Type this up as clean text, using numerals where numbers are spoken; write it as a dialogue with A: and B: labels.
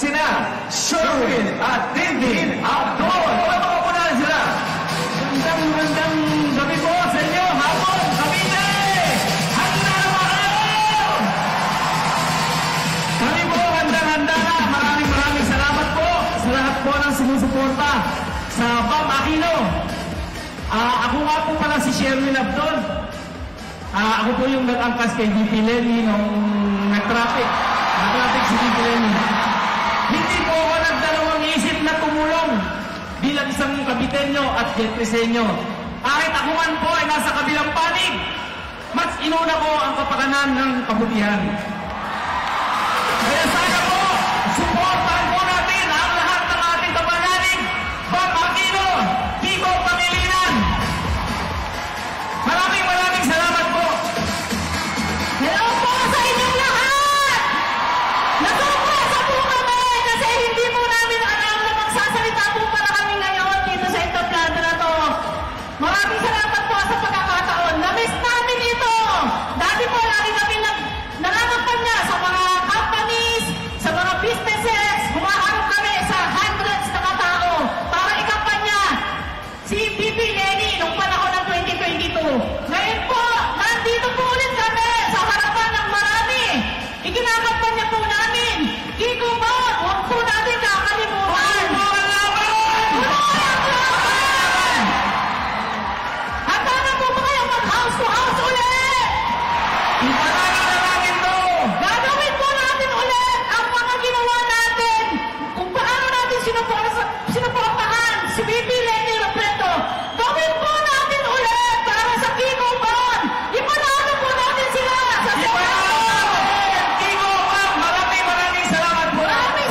A: sina Sherwin at Dindin Abdul. Pagpapako po na sila.
B: Magandang gabi po sa inyo. Hapon, Cavite! Handa na ba kayo? Kami po, handa na. Maraming salamat po sa lahat po ng sumusuporta sa Bam Aquino. Ako nga po pala si Sherwin Abdul. Ako po yung nag-angkas kay DP Lenny nung nag-traffic si DP Lenny. Hindi po ako nagdalawang isip na tumulong bilang isang Caviteño at Jetreseño. Kahit ako man po ay nasa kabilang panig, mas inuna ko ang kapakanan ng kabutihan.